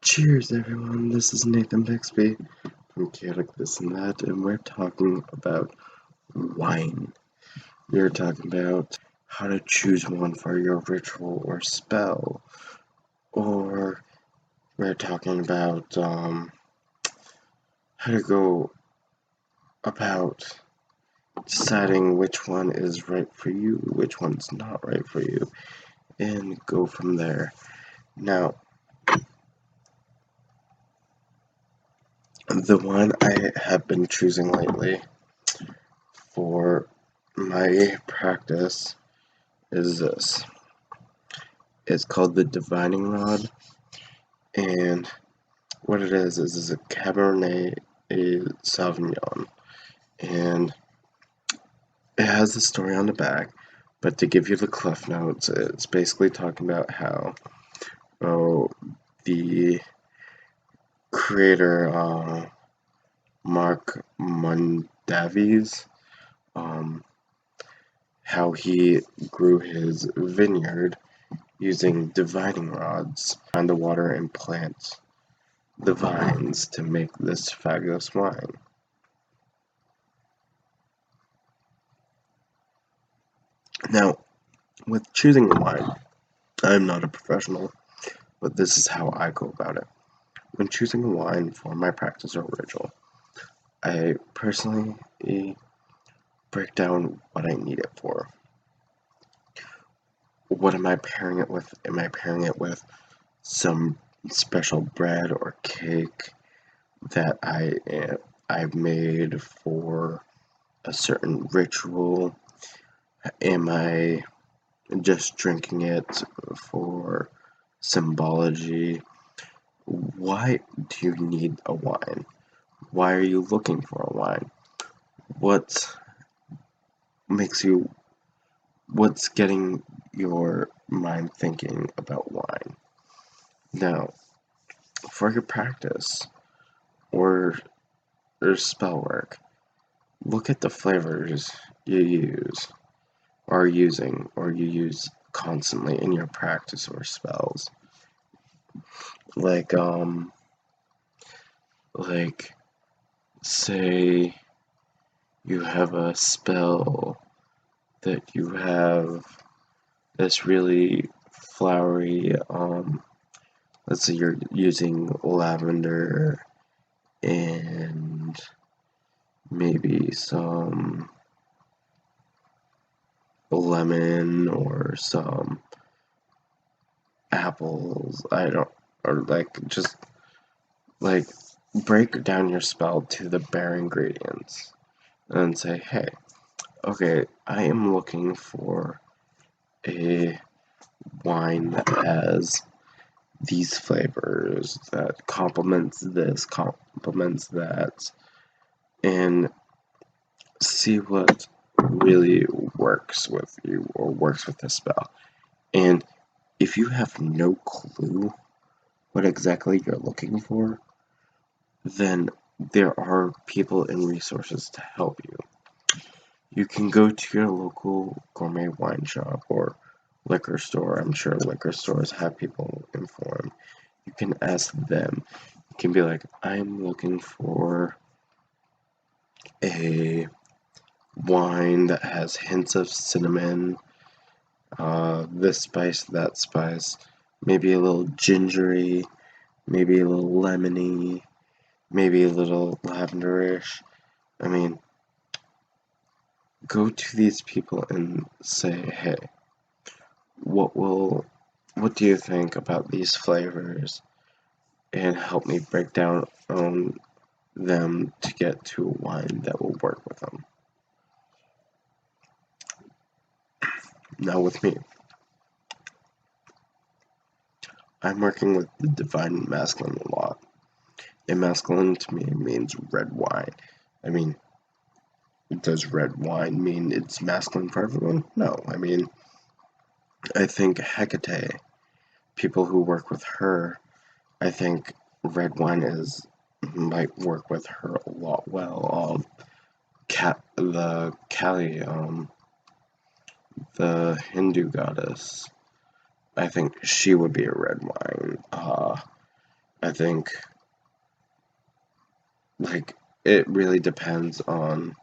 Cheers, everyone. This is Nathan Bixby from Chaotic This and That, and we're talking about wine. We're talking about how to choose one for your ritual or spell, or we're talking about how to go about deciding which one is right for you, which one's not right for you, and go from there. Now, the one I have been choosing lately for my practice is this. It's called the Divining Rod, and what it is a Cabernet Sauvignon, and it has a story on the back, but to give you the cliff notes, it's basically talking about how the creator, Mark Mondavies, how he grew his vineyard using divining rods on the water and plant the vines to make this fabulous wine. Now, with choosing a wine, I'm not a professional, but this is how I go about it. When choosing a wine for my practice or ritual, I personally break down what I need it for. What am I pairing it with? Am I pairing it with some special bread or cake that I've made for a certain ritual? Am I just drinking it for symbology? Why do you need a wine? Why are you looking for a wine? What's getting your mind thinking about wine? Now, for your practice or spell work, look at the flavors you use or you use constantly in your practice or spells. Like say you have a spell that you have this really flowery, let's say you're using lavender and maybe some lemon or some apples, just break down your spell to the bare ingredients and say, hey, okay, I am looking for a wine that has these flavors, that complements this, complements that, and see what really works with you or works with the spell. And if you have no clue what exactly you're looking for, then there are people and resources to help you. You can go to your local gourmet wine shop or liquor store. I'm sure liquor stores have people informed. You can ask them. You can be like, I'm looking for a wine that has hints of cinnamon, this spice, that spice, maybe a little gingery, maybe a little lemony, maybe a little lavenderish. I mean, go to these people and say, hey, what do you think about these flavors? And help me break down on them to get to a wine that will work with them. Now with me, I'm working with the divine masculine a lot. And masculine to me means red wine. I mean, does red wine mean it's masculine for everyone? No. I mean, I think Hecate, people who work with her, I think red wine might work with her a lot well. The Kali, the Hindu goddess, I think she would be a red wine. I think, like, it really depends on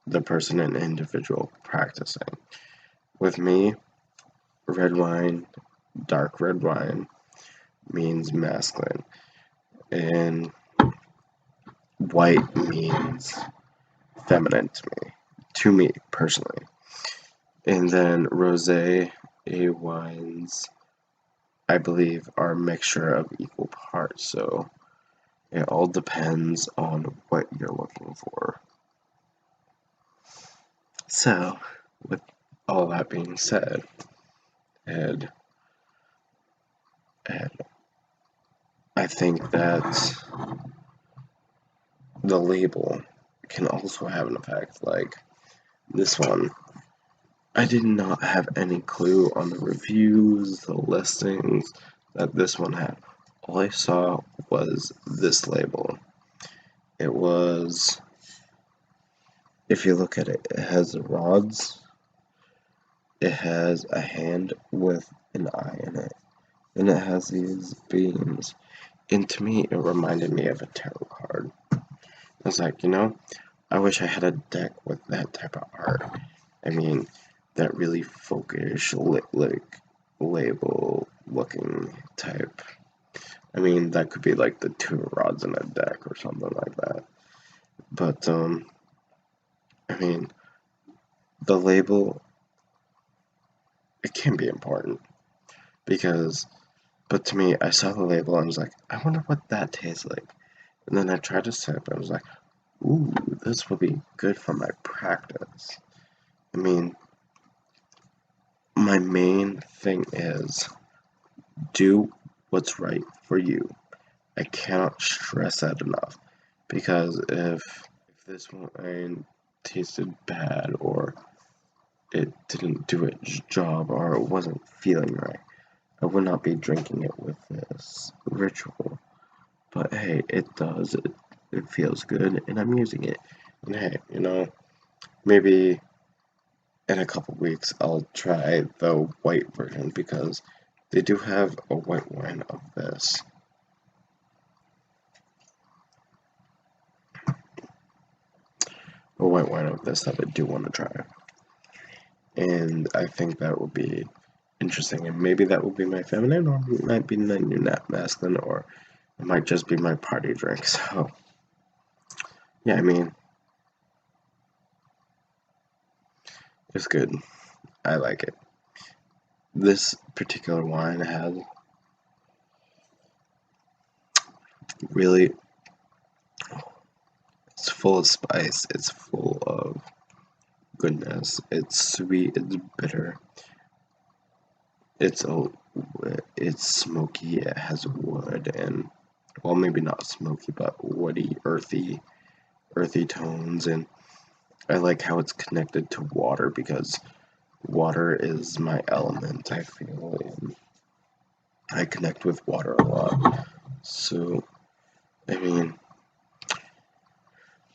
the person and individual practicing. With me, red wine, dark red wine means masculine, and white means feminine to me personally. And then rosé wines, I believe, are a mixture of equal parts. So it all depends on what you're looking for. So, with all that being said, Ed, I think that the label can also have an effect. Like this one, I did not have any clue on the reviews, the listings that this one had. All I saw was this label. It was, if you look at it, it has rods, it has a hand with an eye in it, and it has these beams. And to me, it reminded me of a tarot card. I was like, I wish I had a deck with that type of art. I mean, that really folkish, like label looking type. I mean, that could be like the two rods in a deck or something like that. But, I mean, the label, it can be important because, but to me, I saw the label and I was like, I wonder what that tastes like. And then I tried to sip and I was like, ooh, this will be good for my practice. I mean, my main thing is do what's right for you. I cannot stress that enough because if this wine tasted bad or it didn't do its job or it wasn't feeling right, I would not be drinking it with this ritual. But hey, it does. It feels good and I'm using it. And hey, maybe in a couple weeks I'll try the white version because they do have a white wine of this. A white wine of this that I do want to try. And I think that would be interesting. And maybe that will be my feminine, or it might be my new masculine, or it might just be my party drink. So, yeah, I mean, it's good. I like it. This particular wine has really, it's full of spice, it's full of goodness, it's sweet, it's bitter, it's smoky, it has wood, and, well, maybe not smoky, but woody, earthy tones, and I like how it's connected to water because water is my element, I feel, and I connect with water a lot. So, I mean,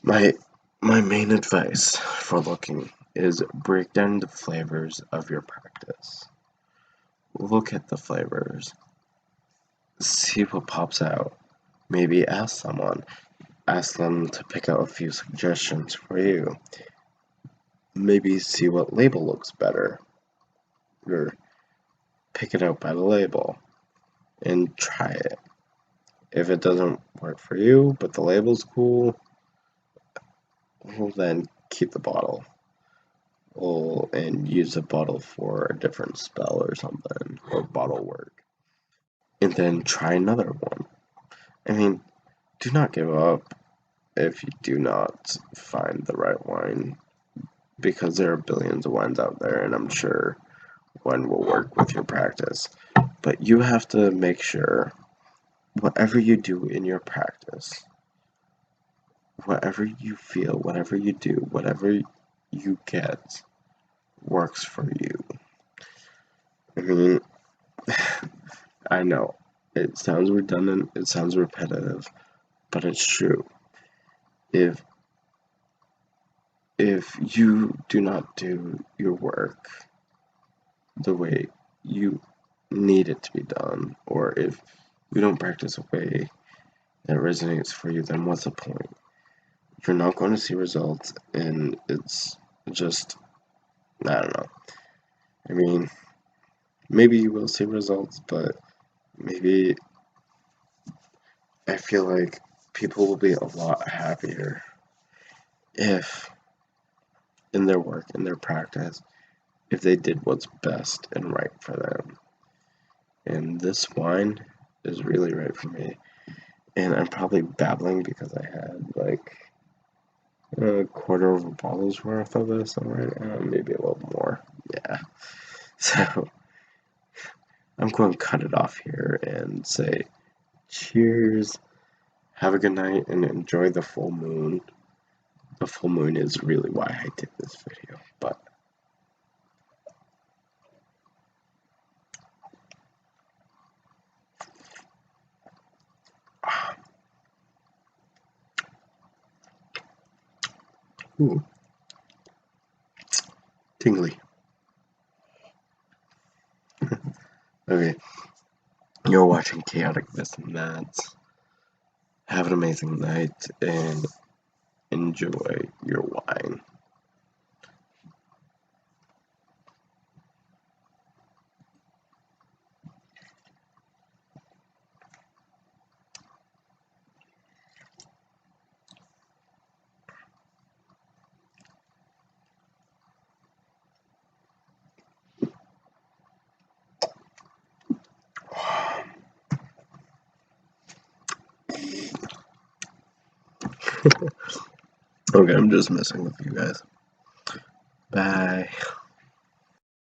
my main advice for looking is break down the flavors of your practice. Look at the flavors. See what pops out. Maybe ask them to pick out a few suggestions for you. Maybe see what label looks better. Or pick it out by the label and try it. If it doesn't work for you, but the label's cool, well, then keep the bottle. And use the bottle for a different spell or something, or bottle work. And then try another one. I mean, do not give up if you do not find the right wine, because there are billions of wines out there, and I'm sure one will work with your practice. But you have to make sure whatever you do in your practice, whatever you feel, whatever you do, whatever you get, works for you. I mean, I know it sounds redundant, it sounds repetitive, but it's true. If you do not do your work the way you need it to be done, or if you don't practice a way that resonates for you, then what's the point? You're not going to see results, and it's just, I don't know. I mean, maybe you will see results, but maybe I feel like people will be a lot happier if, in their work, in their practice, if they did what's best and right for them. And this wine is really right for me. And I'm probably babbling because I had like a quarter of a bottle's worth of this already, maybe a little more. Yeah. So I'm going to cut it off here and say cheers, have a good night, and enjoy the full moon. The full moon is really why I did this video, but ooh, tingly. Okay, you're watching Chaotic This and That. Have an amazing night and enjoy your wine. Okay, I'm just messing with you guys. Bye.